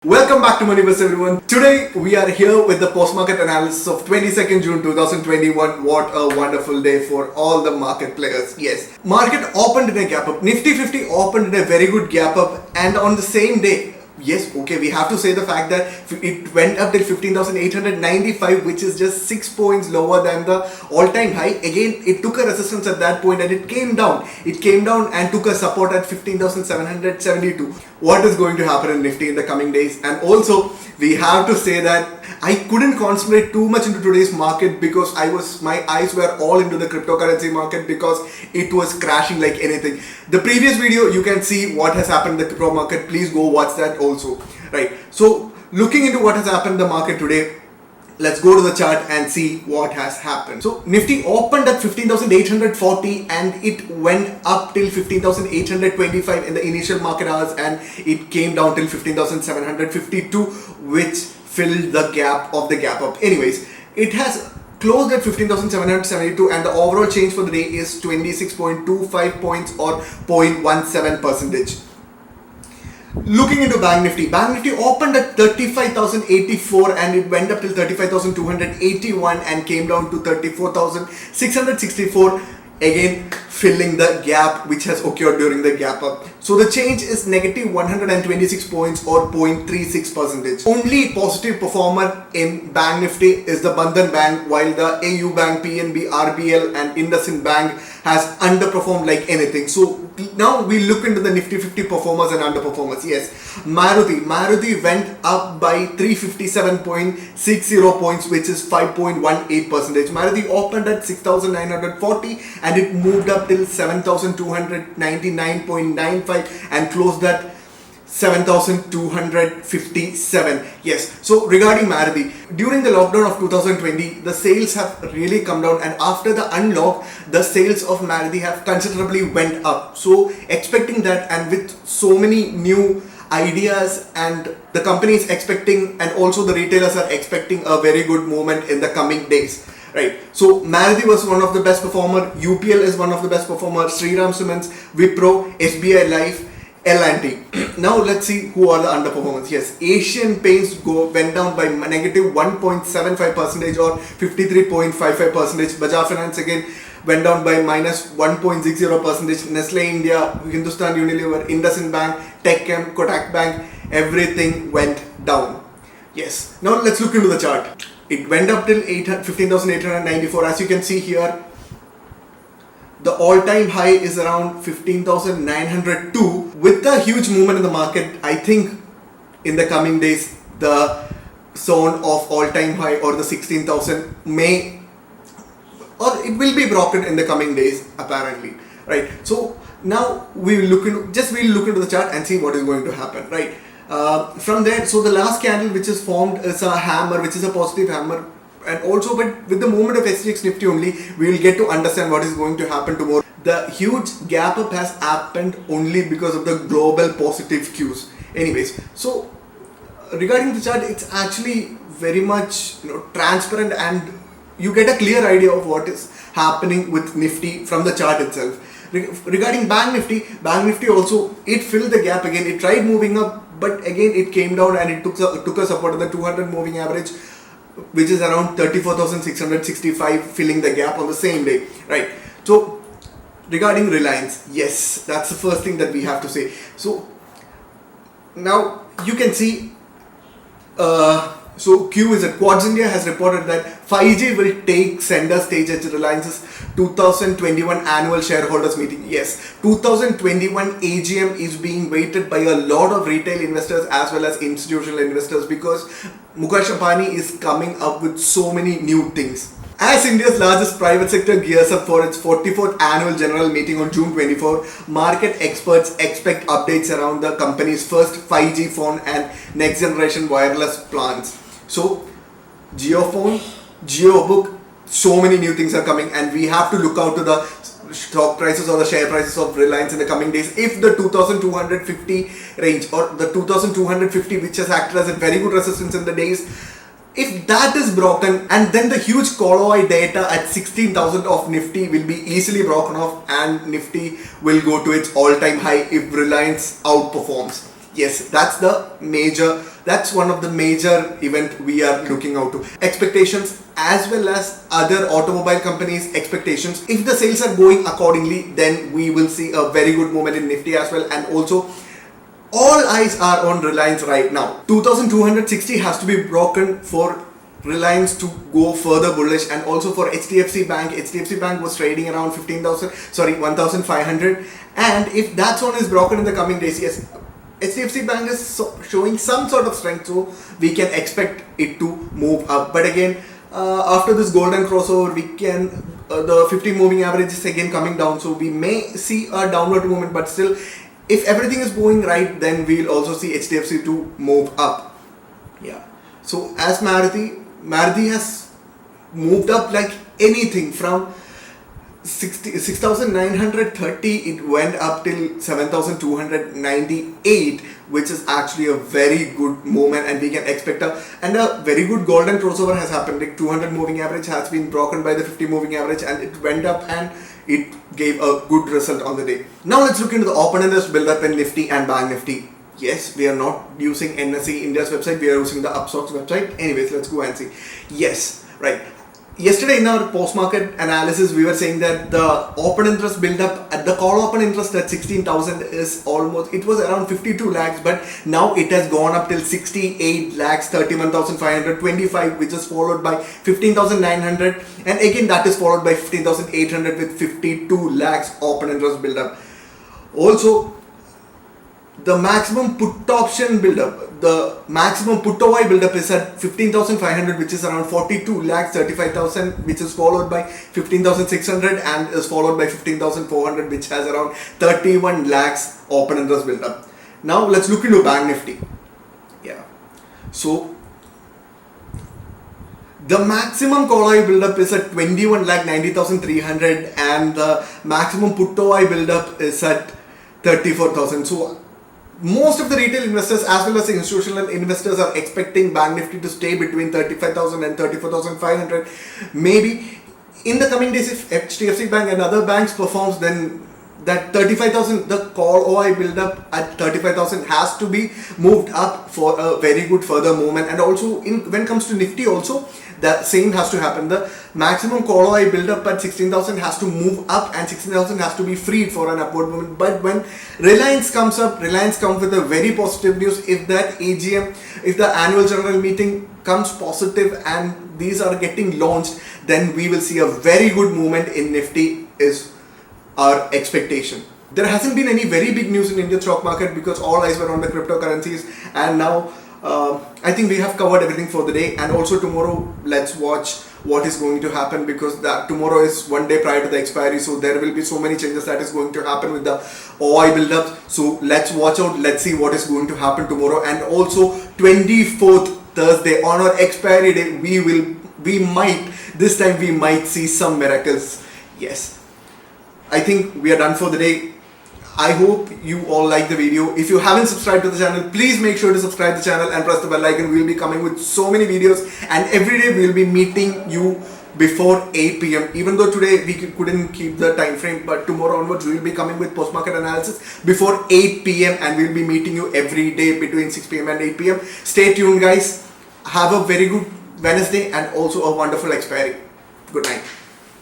Welcome back to Moneyverse everyone. Today we are here with the post-market analysis of 22nd June 2021. What a wonderful day for all the market players. Yes, market opened in a gap up. Nifty 50 opened in a very good gap up, and on the same day, yes, okay, we have to say the fact that it went up till 15,895, which is just 6 points lower than the all-time high. Again, it took a resistance at that point and it came down. It came down and took a support at 15,772. What is going to happen in Nifty in the coming days? And also, we have to say that I couldn't concentrate too much into today's market because my eyes were all into the cryptocurrency market because it was crashing like anything. The previous video, you can see what has happened in the crypto market. Please go watch that also. Right. So looking into what has happened in the market today, let's go to the chart and see what has happened. So Nifty opened at 15,840 and it went up till 15,825 in the initial market hours, and it came down till 15,752, which filled the gap of the gap up. Anyways, it has closed at 15,772 and the overall change for the day is 26.25 points or 0.17 percentage. Looking into Bank Nifty opened at 35,084 and it went up till 35,281 and came down to 34,664, again filling the gap which has occurred during the gap up. So the change is negative 126 points or 0.36 percentage. Only positive performer in Bank Nifty is the Bandhan Bank, while the AU Bank, PNB, RBL and IndusInd Bank has underperformed like anything. So now we look into the Nifty 50 performers and underperformers. Yes, Maruti went up by 357.60 points, which is 5.18 percentage. Maruti opened at 6,940 and it moved up till 7,299.95 and closed at 7,257. Yes, so regarding Maruti, during the lockdown of 2020, the sales have really come down, and after the unlock, the sales of Maruti have considerably went up. So expecting that, and with so many new ideas, and the company is expecting, and also the retailers are expecting a very good movement in the coming days. Right, so Maruti was one of the best performer, UPL is one of the best performer, Shriram Cements, Wipro, SBI Life, L&T. Now let's see who are the underperformers. Yes, Asian Paints went down by negative 1.75 percentage or 53.55 percentage. Bajaj Finance again went down by minus 1.60 percentage. Nestle India, Hindustan Unilever, IndusInd Bank, TechM, Kotak Bank, everything went down. Yes, now let's look into the chart. It went up till 15,894. As you can see here, the all-time high is around 15,902. With the huge movement in the market, I think in the coming days, the zone of all-time high or the 16,000 may, or it will be broken in the coming days apparently. Right. So now we'll look into the chart and see what is going to happen. Right. From there, so the last candle which is formed is a hammer, which is a positive hammer, and also, but with the movement of SGX Nifty only, we will get to understand what is going to happen tomorrow. The huge gap up has happened only because of the global positive cues. Anyways, so regarding the chart, it's actually very much transparent, and you get a clear idea of what is happening with Nifty from the chart itself. Regarding Bank Nifty also, it filled the gap again. It tried moving up, but again it came down and it took a support of the 200 moving average, which is around 34,665, filling the gap on the same day. Right. So regarding Reliance, yes, that's the first thing that we have to say. So now you can see, so Q is at Quartz India has reported that 5G will take center stage at Reliance's 2021 annual shareholders meeting. Yes, 2021 AGM is being waited by a lot of retail investors as well as institutional investors because Mukesh Ambani is coming up with so many new things. As India's largest private sector gears up for its 44th annual general meeting on June 24, market experts expect updates around the company's first 5G phone and next generation wireless plans. So, JioPhone, JioBook, so many new things are coming, and we have to look out to the stock prices or the share prices of Reliance in the coming days. If the 2250 range or the 2250, which has acted as a very good resistance in the days, if that is broken, and then the huge Koloi data at 16,000 of Nifty will be easily broken off, and Nifty will go to its all-time high if Reliance outperforms. Yes, that's the major That's one of the major event we are looking out to. Expectations as well as other automobile companies' expectations. If the sales are going accordingly, then we will see a very good movement in Nifty as well. And also, all eyes are on Reliance right now. 2260 has to be broken for Reliance to go further bullish, and also for HDFC Bank. HDFC Bank was trading around 1,500, and if that zone is broken in the coming days, yes, HDFC Bank is showing some sort of strength, so we can expect it to move up. But again, after this golden crossover, we can the 50 moving average is again coming down, so we may see a downward movement. But still, if everything is going right, then we'll also see HDFC to move up. Yeah. So as Maruti has moved up like anything from 6,930, it went up till 7,298, which is actually a very good movement, and we can expect a very good golden crossover has happened. Like 200 moving average has been broken by the 50 moving average, and it went up and it gave a good result on the day. Now let's look into the open interest build up in Nifty and Bank Nifty. Yes, we are not using NSE India's website, we are using the Upstox website. Anyways, let's go and see. Yes, right. Yesterday in our post-market analysis, we were saying that the open interest build-up at the call open interest at 16,000 is almost, it was around 52 lakhs, but now it has gone up till 68 lakhs, 31,525, which is followed by 15,900, and again that is followed by 15,800 with 52 lakhs open interest build-up. Also, the maximum put option build-up, the maximum put OI build-up is at 15,500, which is around 42 lakhs 35,000, which is followed by 15,600 and is followed by 15,400, which has around 31 lakhs open interest build-up. Now let's look into Bank Nifty. Yeah. So the maximum call OI build-up is at 21 lakh 90,300, and the maximum put OI build-up is at 34,000. So most of the retail investors as well as the institutional investors are expecting Bank Nifty to stay between 35,000 and 34,500. Maybe in the coming days, if HDFC Bank and other banks performs, then that 35,000, the call OI build up at 35,000 has to be moved up for a very good further movement. And also when it comes to Nifty also, the same has to happen. The maximum call OI build up at 16,000 has to move up, and 16,000 has to be freed for an upward movement. But when Reliance comes up, Reliance comes with a very positive news. If that AGM, if the annual general meeting comes positive and these are getting launched, then we will see a very good movement in Nifty is our expectation. There hasn't been any very big news in Indian stock market because all eyes were on the cryptocurrencies, and now I think we have covered everything for the day. And also tomorrow, let's watch what is going to happen, because tomorrow is one day prior to the expiry, so there will be so many changes that is going to happen with the OI build-up. So let's watch out, let's see what is going to happen tomorrow. And also 24th Thursday on our expiry day, we might see some miracles. Yes, I think we are done for the day. I hope you all like the video. If you haven't subscribed to the channel, please make sure to subscribe to the channel and press the bell icon. We'll be coming with so many videos, and every day we'll be meeting you before 8 p.m. Even though today we couldn't keep the time frame, but tomorrow onwards we'll be coming with post-market analysis before 8 p.m. and we'll be meeting you every day between 6 p.m. and 8 p.m. Stay tuned, guys. Have a very good Wednesday and also a wonderful expiry. Good night.